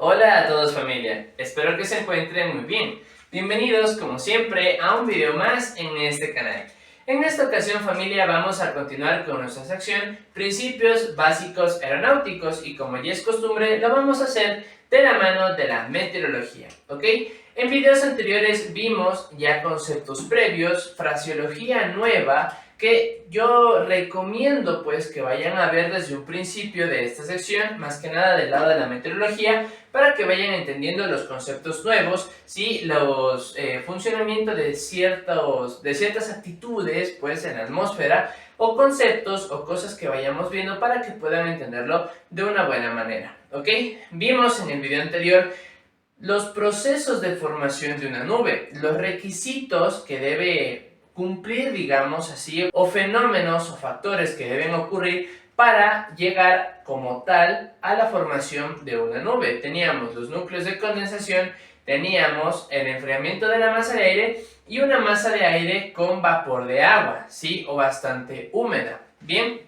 Hola a todos familia, espero que se encuentren muy bien. Bienvenidos como siempre a un video más en este canal. En esta ocasión familia vamos a continuar con nuestra sección Principios Básicos Aeronáuticos y como ya es costumbre lo vamos a hacer de la mano de la meteorología, ¿ok? En videos anteriores vimos ya conceptos previos, fraseología nueva que yo recomiendo pues que vayan a ver desde un principio de esta sección, más que nada del lado de la meteorología, para que vayan entendiendo los conceptos nuevos, ¿sí? Los funcionamientos de ciertas actitudes pues en la atmósfera o conceptos o cosas que vayamos viendo para que puedan entenderlo de una buena manera, ¿ok? Vimos en el video anterior los procesos de formación de una nube, los requisitos que debe cumplir, digamos así, o fenómenos o factores que deben ocurrir para llegar como tal a la formación de una nube. Teníamos los núcleos de condensación, teníamos el enfriamiento de la masa de aire y una masa de aire con vapor de agua, ¿sí? O bastante húmeda. Bien,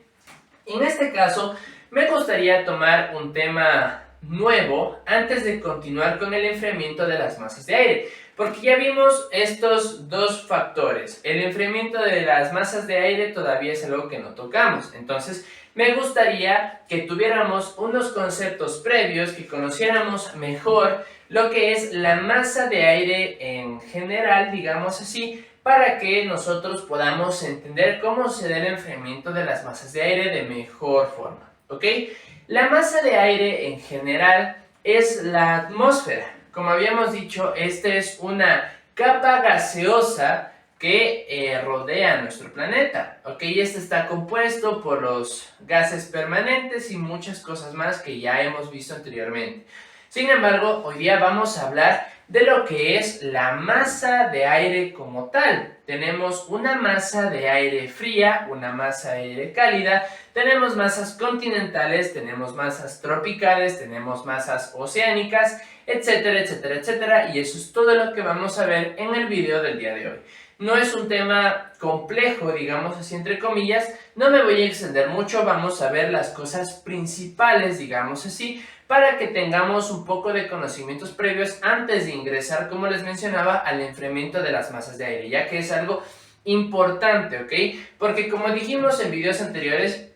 en este caso me gustaría tomar un tema nuevo antes de continuar con el enfriamiento de las masas de aire, porque ya vimos estos dos factores. El enfriamiento de las masas de aire todavía es algo que no tocamos, entonces me gustaría que tuviéramos unos conceptos previos, que conociéramos mejor lo que es la masa de aire en general, digamos así, para que nosotros podamos entender cómo se da el enfriamiento de las masas de aire de mejor forma, ¿ok? La masa de aire en general es la atmósfera. Como habíamos dicho, esta es una capa gaseosa que rodea nuestro planeta, ¿ok? Este está compuesto por los gases permanentes y muchas cosas más que ya hemos visto anteriormente. Sin embargo, hoy día vamos a hablar de lo que es la masa de aire como tal. Tenemos una masa de aire fría, una masa de aire cálida, tenemos masas continentales, tenemos masas tropicales, tenemos masas oceánicas, etcétera, etcétera, etcétera, y eso es todo lo que vamos a ver en el video del día de hoy. No es un tema complejo, digamos así entre comillas, no me voy a extender mucho, vamos a ver las cosas principales, digamos así, para que tengamos un poco de conocimientos previos antes de ingresar, como les mencionaba, al enfriamiento de las masas de aire, ya que es algo importante, ¿ok? Porque como dijimos en videos anteriores,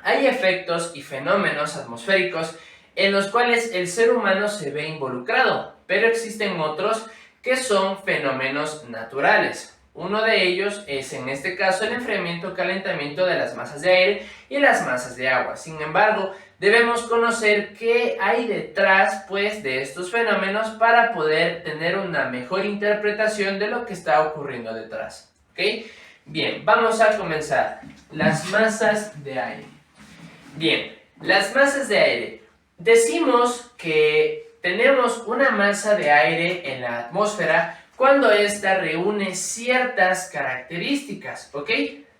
hay efectos y fenómenos atmosféricos en los cuales el ser humano se ve involucrado, pero existen otros que son fenómenos naturales. Uno de ellos es en este caso el enfriamiento o calentamiento de las masas de aire y las masas de agua. Sin embargo, debemos conocer qué hay detrás pues de estos fenómenos para poder tener una mejor interpretación de lo que está ocurriendo detrás, ¿ok? Bien, vamos a comenzar. Las masas de aire. Bien, las masas de aire. Decimos que tenemos una masa de aire en la atmósfera cuando ésta reúne ciertas características, ¿ok?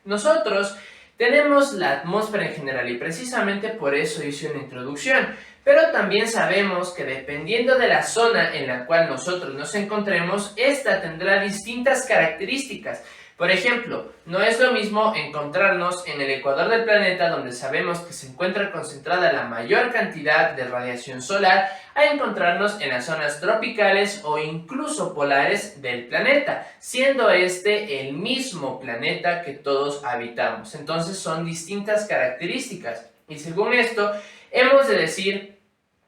Nosotros tenemos la atmósfera en general y precisamente por eso hice una introducción, pero también sabemos que dependiendo de la zona en la cual nosotros nos encontremos, esta tendrá distintas características. Por ejemplo, no es lo mismo encontrarnos en el ecuador del planeta, donde sabemos que se encuentra concentrada la mayor cantidad de radiación solar, a encontrarnos en las zonas tropicales o incluso polares del planeta, siendo este el mismo planeta que todos habitamos. Entonces son distintas características y según esto hemos de decir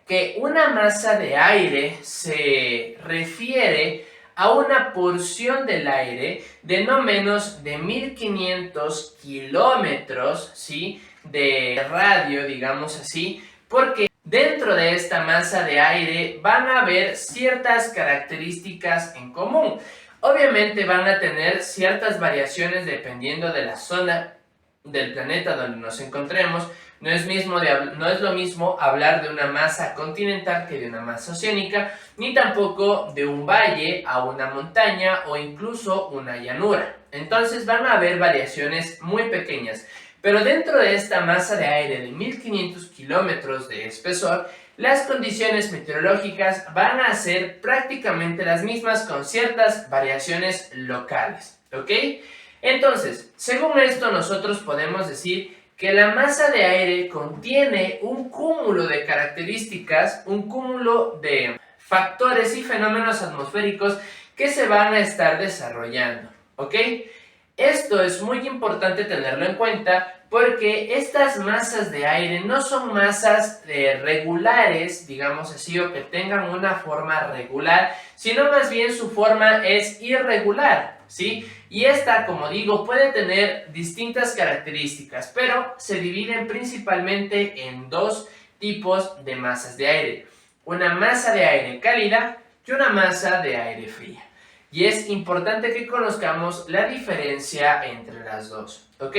que una masa de aire se refiere a una porción del aire de no menos de 1500 kilómetros, ¿sí?, de radio, digamos así, porque dentro de esta masa de aire van a haber ciertas características en común. Obviamente van a tener ciertas variaciones dependiendo de la zona del planeta donde nos encontremos. No es lo mismo hablar de una masa continental que de una masa oceánica, ni tampoco de un valle a una montaña o incluso una llanura. Entonces van a haber variaciones muy pequeñas. Pero dentro de esta masa de aire de 1500 kilómetros de espesor, las condiciones meteorológicas van a ser prácticamente las mismas con ciertas variaciones locales, ¿ok? Entonces, según esto nosotros podemos decir que la masa de aire contiene un cúmulo de características, un cúmulo de factores y fenómenos atmosféricos que se van a estar desarrollando, ¿ok? Esto es muy importante tenerlo en cuenta porque estas masas de aire no son masas regulares, digamos así, o que tengan una forma regular, sino más bien su forma es irregular, ¿sí? Y esta, como digo, puede tener distintas características, pero se dividen principalmente en dos tipos de masas de aire. Una masa de aire cálida y una masa de aire fría. Y es importante que conozcamos la diferencia entre las dos, ¿ok?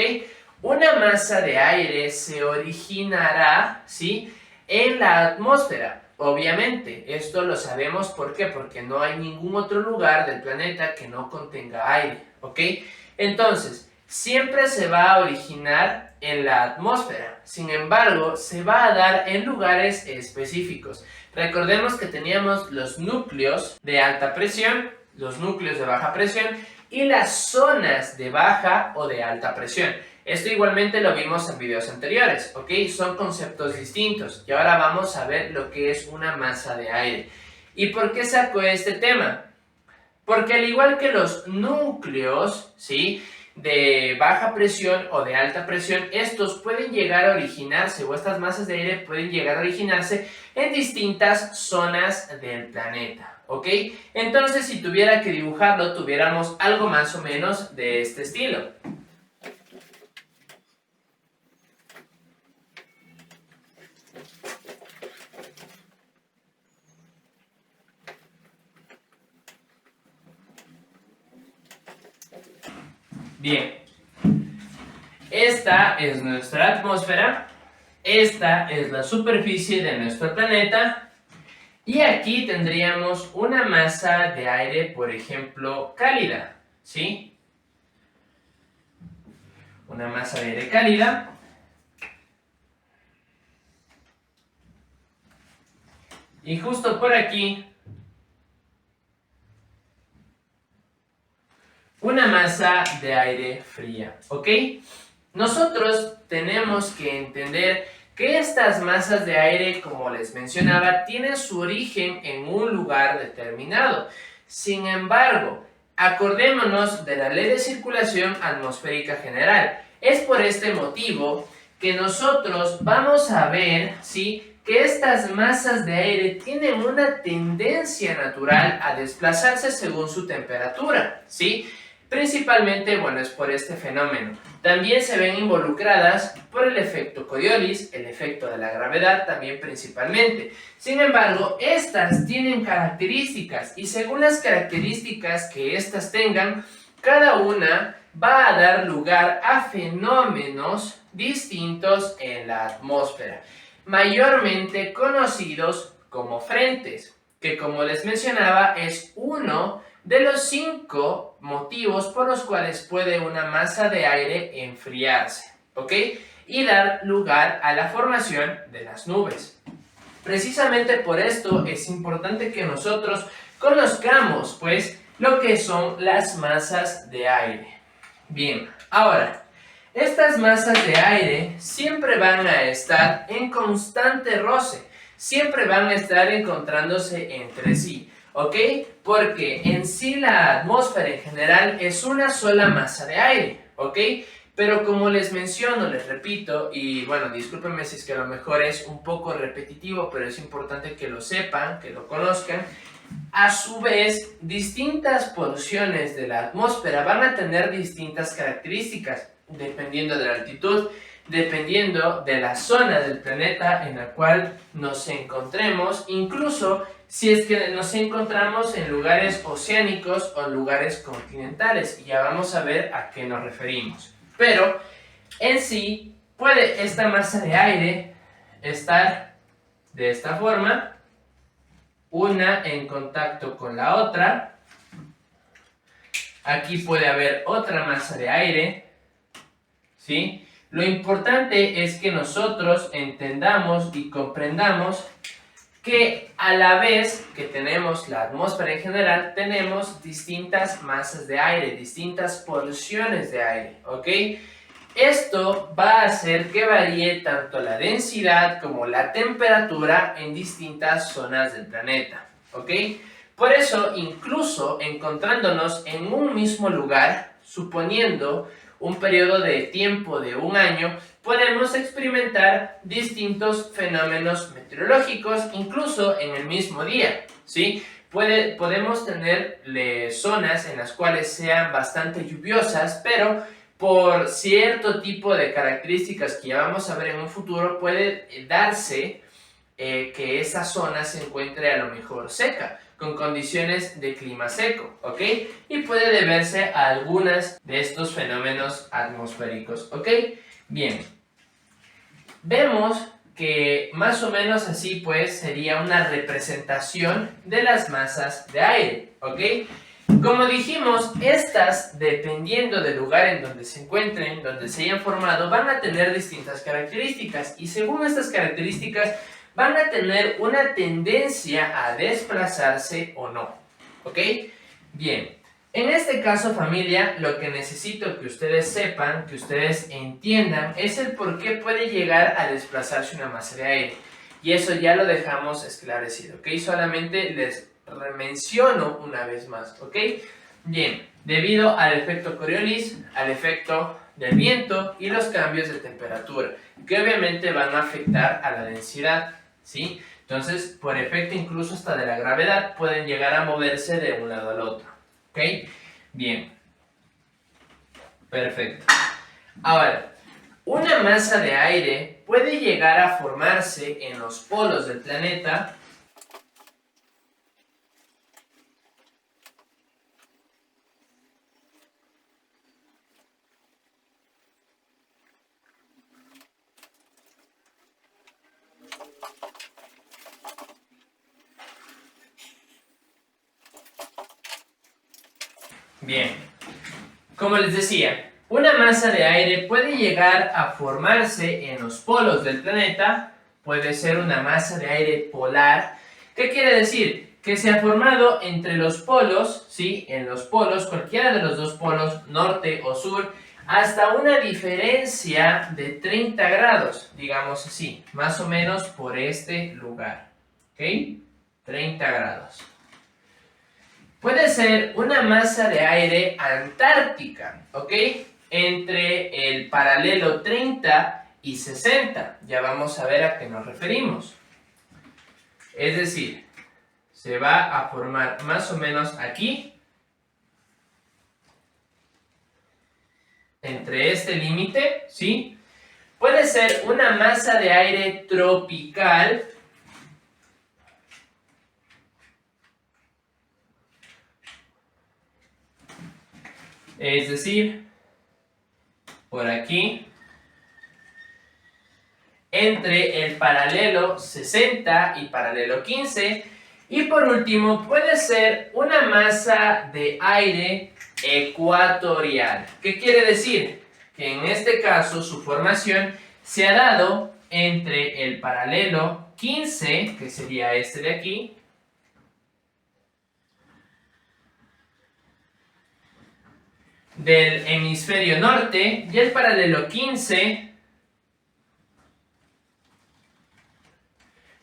Una masa de aire se originará, ¿sí?, en la atmósfera. Obviamente, esto lo sabemos, ¿por qué? Porque no hay ningún otro lugar del planeta que no contenga aire, ¿ok? Entonces, siempre se va a originar en la atmósfera. Sin embargo, se va a dar en lugares específicos. Recordemos que teníamos los núcleos de alta presión, los núcleos de baja presión y las zonas de baja o de alta presión. Esto igualmente lo vimos en videos anteriores, ¿ok? Son conceptos distintos y ahora vamos a ver lo que es una masa de aire. ¿Y por qué saco este tema? Porque al igual que los núcleos, ¿sí?, de baja presión o de alta presión, estos pueden llegar a originarse, o estas masas de aire pueden llegar a originarse en distintas zonas del planeta, ¿ok? Entonces, si tuviera que dibujarlo, tuviéramos algo más o menos de este estilo. Bien, esta es nuestra atmósfera, esta es la superficie de nuestro planeta y aquí tendríamos una masa de aire, por ejemplo, cálida, ¿sí? Una masa de aire cálida. Y justo por aquí, una masa de aire fría, ¿ok? Nosotros tenemos que entender que estas masas de aire, como les mencionaba, tienen su origen en un lugar determinado. Sin embargo, acordémonos de la ley de circulación atmosférica general. Es por este motivo que nosotros vamos a ver, ¿sí?, que estas masas de aire tienen una tendencia natural a desplazarse según su temperatura, ¿sí? Principalmente, bueno, es por este fenómeno. También se ven involucradas por el efecto Coriolis, el efecto de la gravedad también principalmente. Sin embargo, estas tienen características y según las características que estas tengan, cada una va a dar lugar a fenómenos distintos en la atmósfera, mayormente conocidos como frentes, que como les mencionaba es uno de los 5 motivos por los cuales puede una masa de aire enfriarse, ¿ok? Y dar lugar a la formación de las nubes. Precisamente por esto es importante que nosotros conozcamos, pues, lo que son las masas de aire. Bien, ahora, estas masas de aire siempre van a estar en constante roce, siempre van a estar encontrándose entre sí, ¿ok? Porque en sí la atmósfera en general es una sola masa de aire, ¿ok? Pero como les menciono, les repito, y bueno, discúlpenme si es que a lo mejor es un poco repetitivo, pero es importante que lo sepan, que lo conozcan. A su vez, distintas porciones de la atmósfera van a tener distintas características, dependiendo de la altitud, dependiendo de la zona del planeta en la cual nos encontremos, incluso si es que nos encontramos en lugares oceánicos o en lugares continentales, y ya vamos a ver a qué nos referimos. Pero en sí puede esta masa de aire estar de esta forma, una en contacto con la otra. Aquí puede haber otra masa de aire, ¿sí? Lo importante es que nosotros entendamos y comprendamos que a la vez que tenemos la atmósfera en general, tenemos distintas masas de aire, distintas porciones de aire, ¿ok? Esto va a hacer que varíe tanto la densidad como la temperatura en distintas zonas del planeta, ¿ok? Por eso, incluso encontrándonos en un mismo lugar, suponiendo un periodo de tiempo de un año, podemos experimentar distintos fenómenos meteorológicos, incluso en el mismo día, ¿sí? Podemos tener zonas en las cuales sean bastante lluviosas, pero por cierto tipo de características que ya vamos a ver en un futuro, puede darse que esa zona se encuentre a lo mejor seca, con condiciones de clima seco, ¿ok? Y puede deberse a algunas de estos fenómenos atmosféricos, ¿ok? Bien, vemos que más o menos así pues sería una representación de las masas de aire, ¿ok? Como dijimos, estas, dependiendo del lugar en donde se encuentren, donde se hayan formado, van a tener distintas características y según estas características van a tener una tendencia a desplazarse o no, ¿ok? Bien, en este caso familia, lo que necesito que ustedes sepan, que ustedes entiendan, es el por qué puede llegar a desplazarse una masa de aire. Y eso ya lo dejamos esclarecido, ¿ok? Solamente les menciono una vez más, ¿ok? Bien, debido al efecto Coriolis, al efecto del viento y los cambios de temperatura, que obviamente van a afectar a la densidad, ¿sí? Entonces, por efecto incluso hasta de la gravedad, pueden llegar a moverse de un lado al otro, ¿ok? Bien, perfecto. Ahora, una masa de aire puede llegar a formarse en los polos del planeta Bien, como les decía, una masa de aire puede llegar a formarse en los polos del planeta, puede ser una masa de aire polar. ¿Qué quiere decir? Que se ha formado entre los polos, ¿sí? En los polos, cualquiera de los dos polos, norte o sur, hasta una diferencia de 30 grados, digamos así, más o menos por este lugar, ¿ok? 30 grados. Puede ser una masa de aire antártica, ¿ok? Entre el paralelo 30 y 60. Ya vamos a ver a qué nos referimos. Es decir, se va a formar más o menos aquí, entre este límite, ¿sí? Puede ser una masa de aire tropical, es decir, por aquí, entre el paralelo 60 y paralelo 15. Y por último, puede ser una masa de aire ecuatorial. ¿Qué quiere decir? Que en este caso su formación se ha dado entre el paralelo 15, que sería este de aquí, del hemisferio norte, y el paralelo 15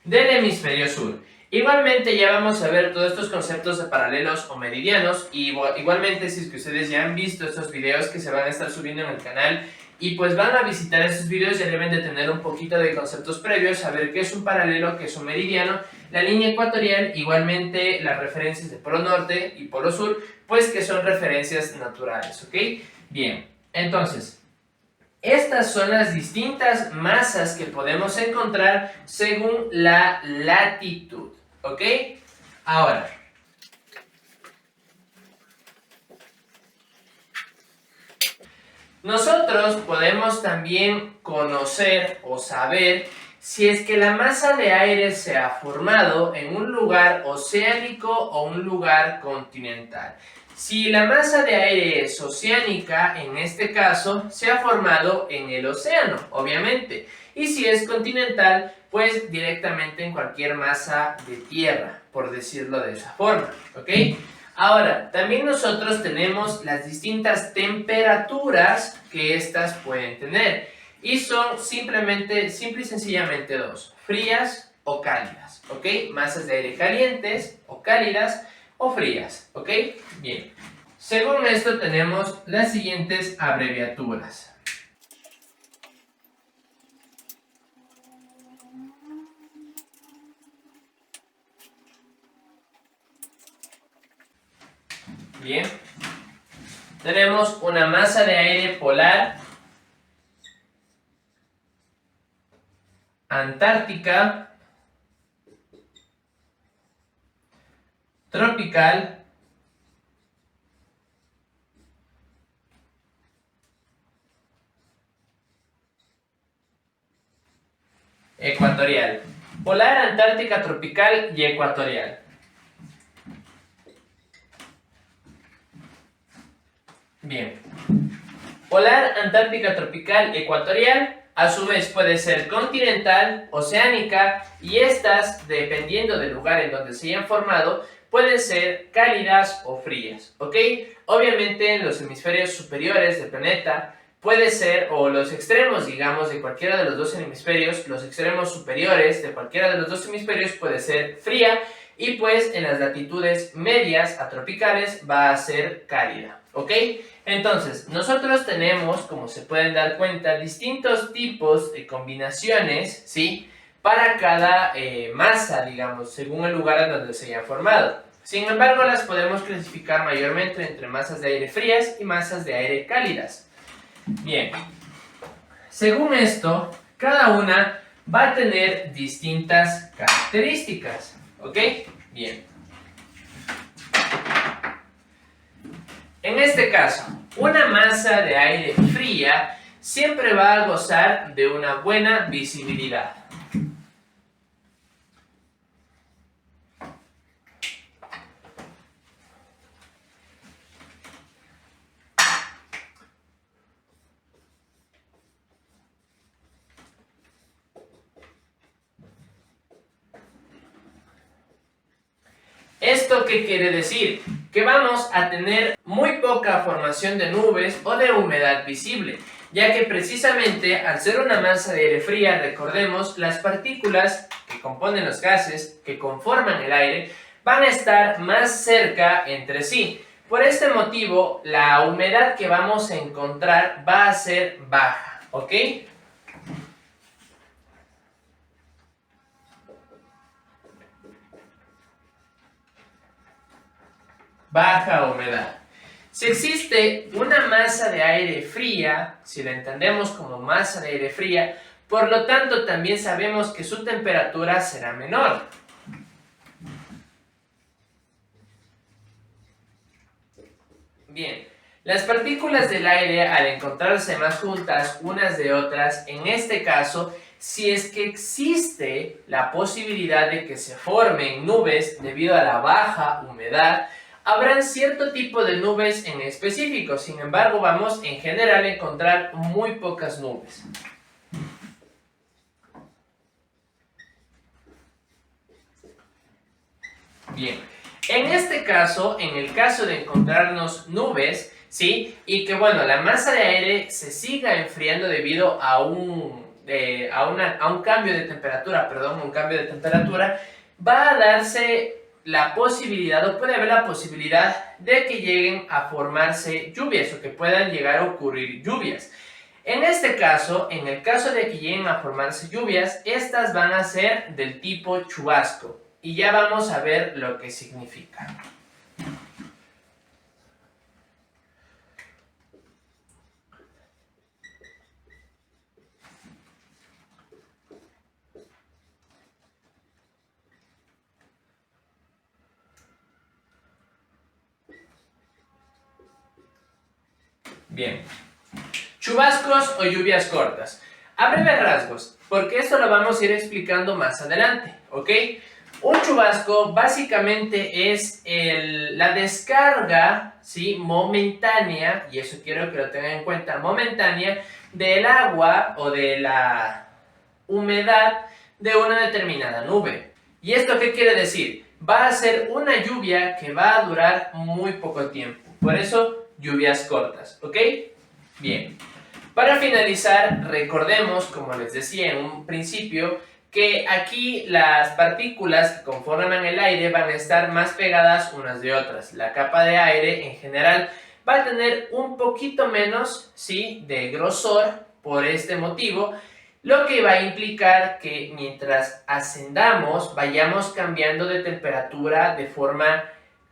del hemisferio sur. Igualmente ya vamos a ver todos estos conceptos de paralelos o meridianos, y igualmente si es que ustedes ya han visto estos videos que se van a estar subiendo en el canal y pues van a visitar estos videos, ya deben de tener un poquito de conceptos previos, saber qué es un paralelo, qué es un meridiano, la línea ecuatorial, igualmente las referencias de polo norte y polo sur, pues que son referencias naturales, ¿ok? Bien, entonces, estas son las distintas masas que podemos encontrar según la latitud, ¿ok? Ahora, nosotros podemos también conocer o saber si es que la masa de aire se ha formado en un lugar oceánico o un lugar continental. Si la masa de aire es oceánica, en este caso, se ha formado en el océano, obviamente. Y si es continental, pues directamente en cualquier masa de tierra, por decirlo de esa forma, ¿ok? Ahora, también nosotros tenemos las distintas temperaturas que estas pueden tener. Y son simple y sencillamente dos, frías o cálidas, ¿ok? Masas de aire calientes o cálidas o frías, ¿ok? Bien. Según esto tenemos las siguientes abreviaturas. Bien. Tenemos una masa de aire polar, antártica, tropical, ecuatorial. Polar, antártica, tropical y ecuatorial. Bien. Polar, antártica, tropical, ecuatorial, a su vez puede ser continental, oceánica, y estas, dependiendo del lugar en donde se hayan formado, pueden ser cálidas o frías, ¿ok? Obviamente en los hemisferios superiores del planeta puede ser, o los extremos, digamos, de cualquiera de los dos hemisferios, los extremos superiores de cualquiera de los dos hemisferios puede ser fría, y pues en las latitudes medias a tropicales va a ser cálida, ¿ok? Entonces, nosotros tenemos, como se pueden dar cuenta, distintos tipos de combinaciones, ¿sí? Para cada masa, digamos, según el lugar en donde se hayan formado. Sin embargo, las podemos clasificar mayormente entre masas de aire frías y masas de aire cálidas. Bien, según esto, cada una va a tener distintas características, ¿ok? Bien. En este caso, una masa de aire fría siempre va a gozar de una buena visibilidad. ¿Esto qué quiere decir? Que vamos a tener muy poca formación de nubes o de humedad visible, ya que precisamente al ser una masa de aire fría, recordemos, las partículas que componen los gases, que conforman el aire, van a estar más cerca entre sí. Por este motivo, la humedad que vamos a encontrar va a ser baja, ¿ok? Baja humedad. Si existe una masa de aire fría, si la entendemos como masa de aire fría, por lo tanto también sabemos que su temperatura será menor. Bien, las partículas del aire al encontrarse más juntas unas de otras, en este caso, si es que existe la posibilidad de que se formen nubes debido a la baja humedad, habrán cierto tipo de nubes en específico, sin embargo vamos en general a encontrar muy pocas nubes. Bien, en este caso, en el caso de encontrarnos nubes, ¿sí? Y que bueno, la masa de aire se siga enfriando debido a un cambio de temperatura, va a darse la posibilidad, o puede haber la posibilidad de que lleguen a formarse lluvias o que puedan llegar a ocurrir lluvias. En este caso, en el caso de que lleguen a formarse lluvias, estas van a ser del tipo chubasco y ya vamos a ver lo que significa. Bien, chubascos o lluvias cortas. A breves rasgos, porque esto lo vamos a ir explicando más adelante, ¿ok? Un chubasco básicamente es la descarga, ¿sí? Momentánea, y eso quiero que lo tengan en cuenta, momentánea, del agua o de la humedad de una determinada nube. ¿Y esto qué quiere decir? va a ser una lluvia que va a durar muy poco tiempo. Por eso, lluvias cortas, ¿ok? Bien. Para finalizar, recordemos, como les decía en un principio, que aquí las partículas que conforman el aire van a estar más pegadas unas de otras. La capa de aire en general va a tener un poquito menos, ¿sí?, de grosor por este motivo, lo que va a implicar que mientras ascendamos vayamos cambiando de temperatura de forma,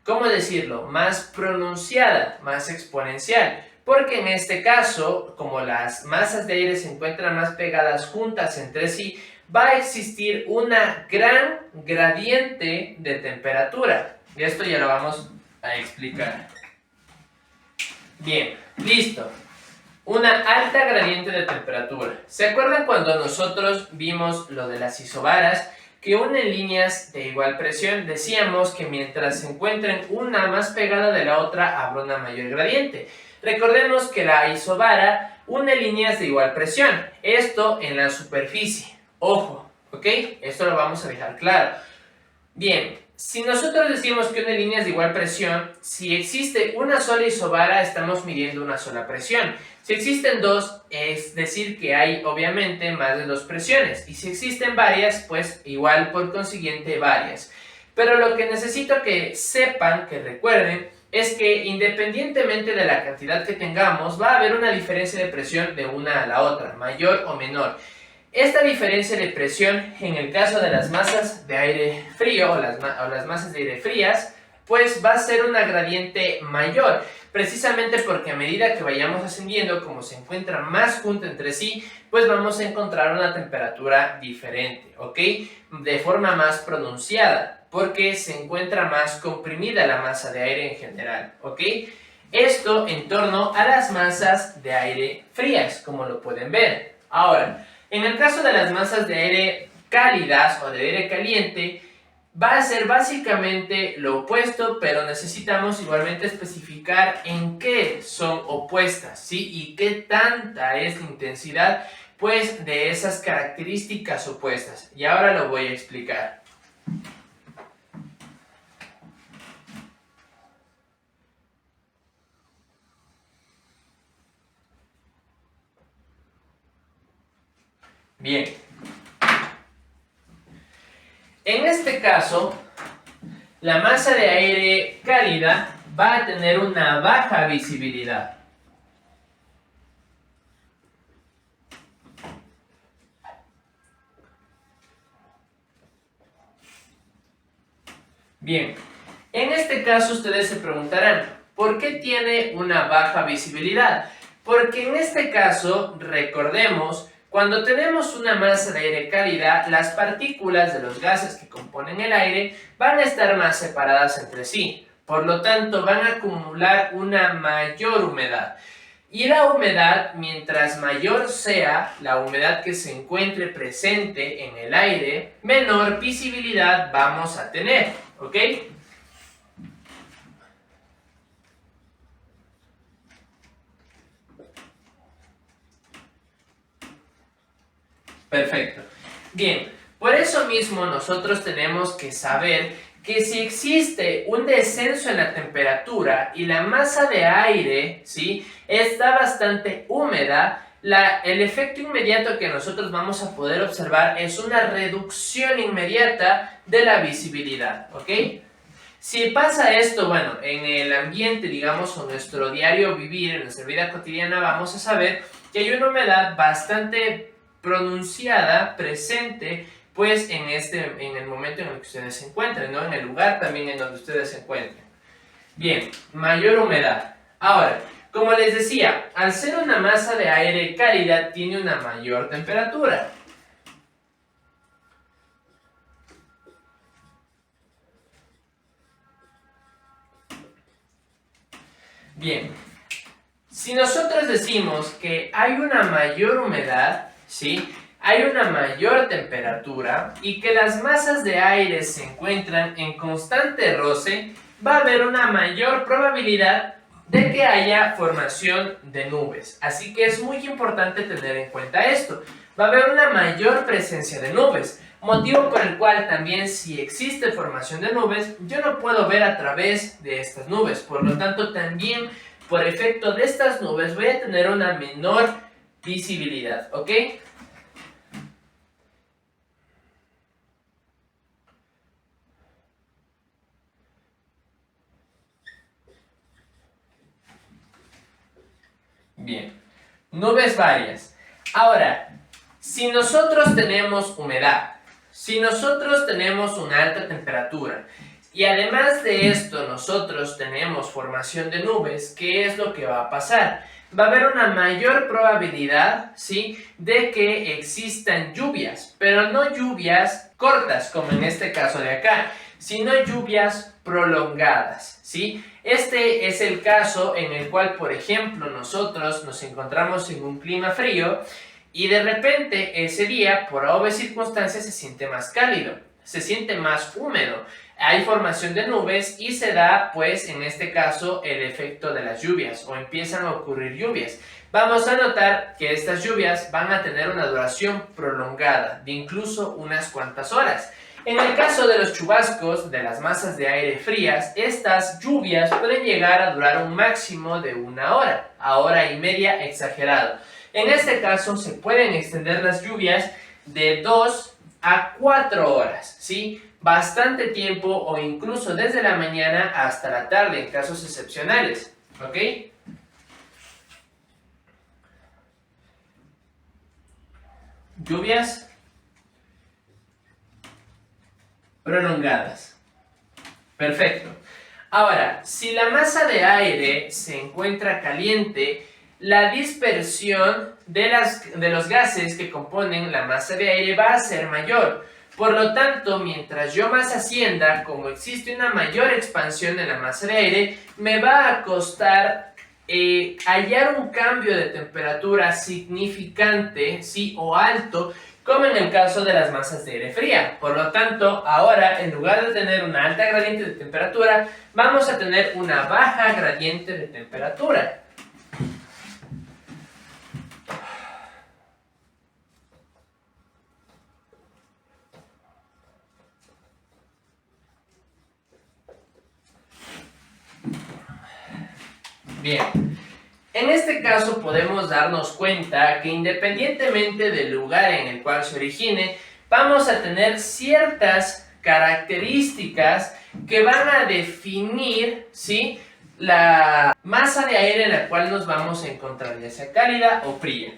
¿cómo decirlo?, más pronunciada, más exponencial. Porque en este caso, como las masas de aire se encuentran más pegadas juntas entre sí, va a existir una gran gradiente de temperatura. Y esto ya lo vamos a explicar. Bien, listo. Una alta gradiente de temperatura. ¿Se acuerdan cuando nosotros vimos lo de las isobaras? Que unen líneas de igual presión, decíamos que mientras se encuentren una más pegada de la otra, habrá una mayor gradiente. Recordemos que la isobara une líneas de igual presión, esto en la superficie. Ojo, ¿ok? Esto lo vamos a dejar claro. Bien, si nosotros decimos que une líneas de igual presión, si existe una sola isobara, estamos midiendo una sola presión. Si existen dos, es decir que hay obviamente más de dos presiones. Y si existen varias, pues igual por consiguiente varias. Pero lo que necesito que sepan, que recuerden, es que independientemente de la cantidad que tengamos, va a haber una diferencia de presión de una a la otra, mayor o menor. Esta diferencia de presión, en el caso de las masas de aire frío o las masas de aire frías, pues va a ser una gradiente mayor, precisamente porque a medida que vayamos ascendiendo, como se encuentran más juntas entre sí, pues vamos a encontrar una temperatura diferente, ¿ok? De forma más pronunciada, porque se encuentra más comprimida la masa de aire en general, ¿ok? Esto en torno a las masas de aire frías, como lo pueden ver. Ahora, en el caso de las masas de aire cálidas o de aire caliente, va a ser básicamente lo opuesto, pero necesitamos igualmente especificar en qué son opuestas, ¿sí? Y qué tanta es la intensidad, pues, de esas características opuestas. Y ahora lo voy a explicar. Bien. En este caso, la masa de aire cálida va a tener una baja visibilidad. Bien, en este caso ustedes se preguntarán, ¿por qué tiene una baja visibilidad? Porque en este caso, recordemos, cuando tenemos una masa de aire cálida, las partículas de los gases que componen el aire van a estar más separadas entre sí. Por lo tanto, van a acumular una mayor humedad. Y la humedad, mientras mayor sea la humedad que se encuentre presente en el aire, menor visibilidad vamos a tener, ¿ok? Perfecto. Bien, por eso mismo nosotros tenemos que saber que si existe un descenso en la temperatura y la masa de aire, ¿sí?, está bastante húmeda, el efecto inmediato que nosotros vamos a poder observar es una reducción inmediata de la visibilidad, ¿ok? Si pasa esto, bueno, en el ambiente, digamos, o nuestro diario vivir, en nuestra vida cotidiana, vamos a saber que hay una humedad bastante pronunciada, presente, pues en el momento en el que ustedes se encuentren, ¿no? En el lugar también en donde ustedes se encuentren. Bien, mayor humedad. Ahora, como les decía, al ser una masa de aire cálida, tiene una mayor temperatura. Bien, si nosotros decimos que hay una mayor humedad, ¿sí?, hay una mayor temperatura y que las masas de aire se encuentran en constante roce, va a haber una mayor probabilidad de que haya formación de nubes. Así que es muy importante tener en cuenta esto. va a haber una mayor presencia de nubes, motivo por el cual también si existe formación de nubes, yo no puedo ver a través de estas nubes, por lo tanto también por efecto de estas nubes voy a tener una menor visibilidad, ¿ok? Bien, nubes varias. Ahora, si nosotros tenemos humedad, si nosotros tenemos una alta temperatura y además de esto nosotros tenemos formación de nubes, ¿qué es lo que va a pasar? Va a haber una mayor probabilidad, ¿sí?, de que existan lluvias, pero no lluvias cortas, como en este caso de acá, sino lluvias prolongadas, ¿sí? Este es el caso en el cual, por ejemplo, nosotros nos encontramos en un clima frío y de repente ese día, por obvias circunstancias, se siente más cálido, se siente más húmedo, hay formación de nubes y se da, pues, en este caso, el efecto de las lluvias o empiezan a ocurrir lluvias. Vamos a notar que estas lluvias van a tener una duración prolongada de incluso unas cuantas horas. En el caso de los chubascos, de las masas de aire frías, estas lluvias pueden llegar a durar un máximo de 1 hora y media exagerado. En este caso se pueden extender las lluvias de 2 a 4 horas, ¿sí? Bastante tiempo o incluso desde la mañana hasta la tarde en casos excepcionales, ¿ok? Lluvias prolongadas. Perfecto. Ahora, si la masa de aire se encuentra caliente, la dispersión de los gases que componen la masa de aire va a ser mayor. Por lo tanto, mientras yo más ascienda, como existe una mayor expansión en la masa de aire, me va a costar hallar un cambio de temperatura significante, ¿sí?, o alto, como en el caso de las masas de aire fría. Por lo tanto, ahora, en lugar de tener una alta gradiente de temperatura, vamos a tener una baja gradiente de temperatura. Bien, en este caso podemos darnos cuenta que independientemente del lugar en el cual se origine, vamos a tener ciertas características que van a definir, ¿sí?, la masa de aire en la cual nos vamos a encontrar, ya sea cálida o fría.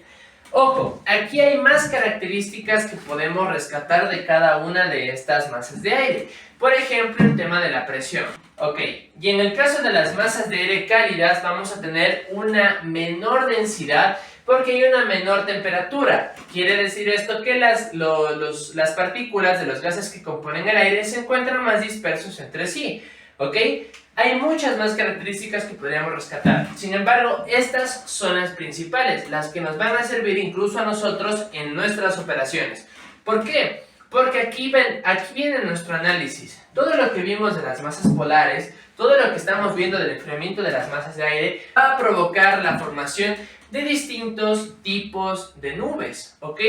Ojo, aquí hay más características que podemos rescatar de cada una de estas masas de aire. Por ejemplo, el tema de la presión. Ok, y en el caso de las masas de aire cálidas vamos a tener una menor densidad porque hay una menor temperatura. Quiere decir esto que las partículas de los gases que componen el aire se encuentran más dispersos entre sí. ¿Ok? Hay muchas más características que podríamos rescatar. Sin embargo, estas son las principales, las que nos van a servir incluso a nosotros en nuestras operaciones. ¿Por qué? Porque aquí viene nuestro análisis. Todo lo que vimos de las masas polares, todo lo que estamos viendo del enfriamiento de las masas de aire, va a provocar la formación de distintos tipos de nubes, ¿ok?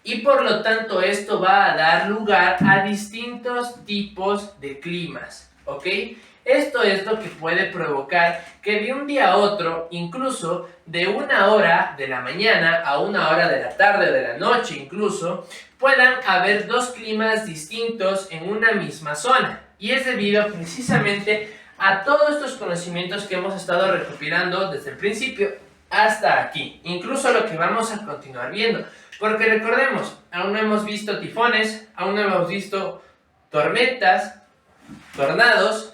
Y por lo tanto esto va a dar lugar a distintos tipos de climas, ¿ok? Esto es lo que puede provocar que de un día a otro, incluso de 1 hora de la mañana a 1 hora de la tarde o de la noche incluso, puedan haber dos climas distintos en una misma zona. Y es debido precisamente a todos estos conocimientos que hemos estado recopilando desde el principio hasta aquí. Incluso lo que vamos a continuar viendo. Porque recordemos, aún no hemos visto tifones, aún no hemos visto tormentas, tornados,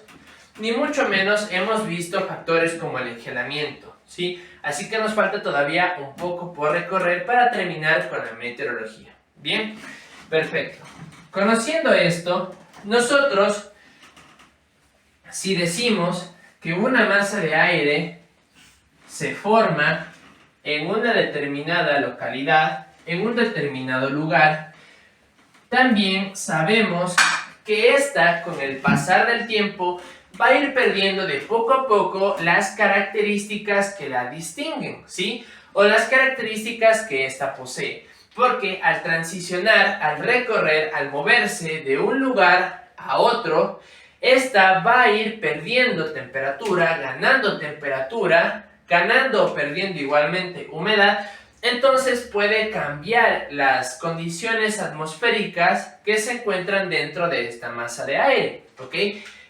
ni mucho menos hemos visto factores como el engelamiento, ¿sí? Así que nos falta todavía un poco por recorrer para terminar con la meteorología. ¿Bien? Perfecto. Conociendo esto, nosotros, si decimos que una masa de aire se forma en una determinada localidad, en un determinado lugar, también sabemos que esta, con el pasar del tiempo, va a ir perdiendo de poco a poco las características que la distinguen, ¿sí? O las características que ésta posee. porque al transicionar, al recorrer, al moverse de un lugar a otro, esta va a ir perdiendo temperatura, ganando o perdiendo igualmente humedad. Entonces puede cambiar las condiciones atmosféricas que se encuentran dentro de esta masa de aire, ¿ok?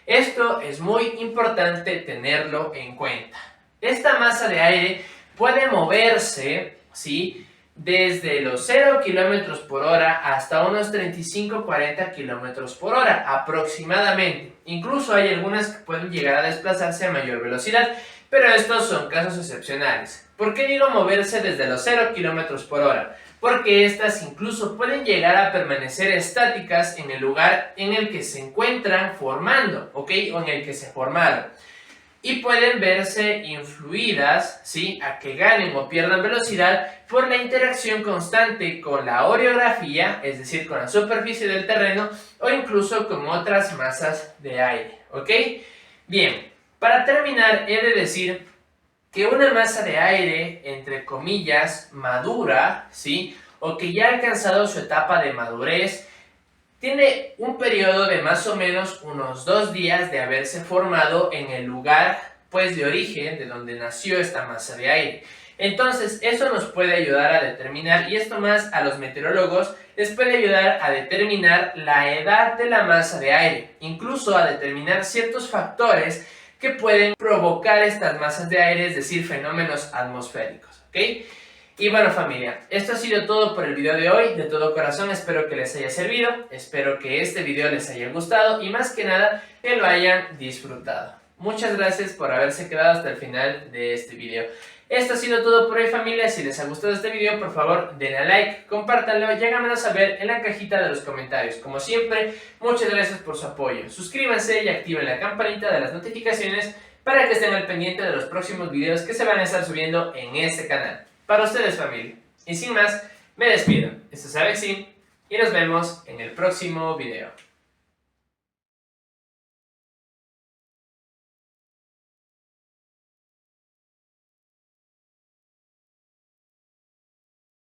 Esto es muy importante tenerlo en cuenta. Esta masa de aire puede moverse, ¿sí?, desde los 0 km por hora hasta unos 35-40 km por hora aproximadamente. Incluso hay algunas que pueden llegar a desplazarse a mayor velocidad, pero estos son casos excepcionales. ¿Por qué digo moverse desde los 0 km por hora? Porque estas incluso pueden llegar a permanecer estáticas en el lugar en el que se encuentran formando, ¿ok? O en el que se formaron. Y pueden verse influidas, ¿sí?, a que ganen o pierdan velocidad por la interacción constante con la orografía, es decir, con la superficie del terreno, o incluso con otras masas de aire, ¿ok? Bien, para terminar, he de decir que una masa de aire, entre comillas, madura, ¿sí?, o que ya ha alcanzado su etapa de madurez, tiene un periodo de más o menos unos 2 días de haberse formado en el lugar, pues, de origen, de donde nació esta masa de aire. Entonces, eso nos puede ayudar a determinar, y esto más a los meteorólogos, les puede ayudar a determinar la edad de la masa de aire, incluso a determinar ciertos factores que pueden provocar estas masas de aire, es decir, fenómenos atmosféricos, ¿ok? Y bueno, familia, esto ha sido todo por el video de hoy. De todo corazón espero que les haya servido, espero que este video les haya gustado y más que nada que lo hayan disfrutado. Muchas gracias por haberse quedado hasta el final de este video. Esto ha sido todo por hoy, familia. Si les ha gustado este video, por favor denle a like, compártanlo y háganmelo saber en la cajita de los comentarios. Como siempre, muchas gracias por su apoyo. Suscríbanse y activen la campanita de las notificaciones para que estén al pendiente de los próximos videos que se van a estar subiendo en este canal. Para ustedes, familia. Y sin más, me despido. Esto es Alexi y nos vemos en el próximo video.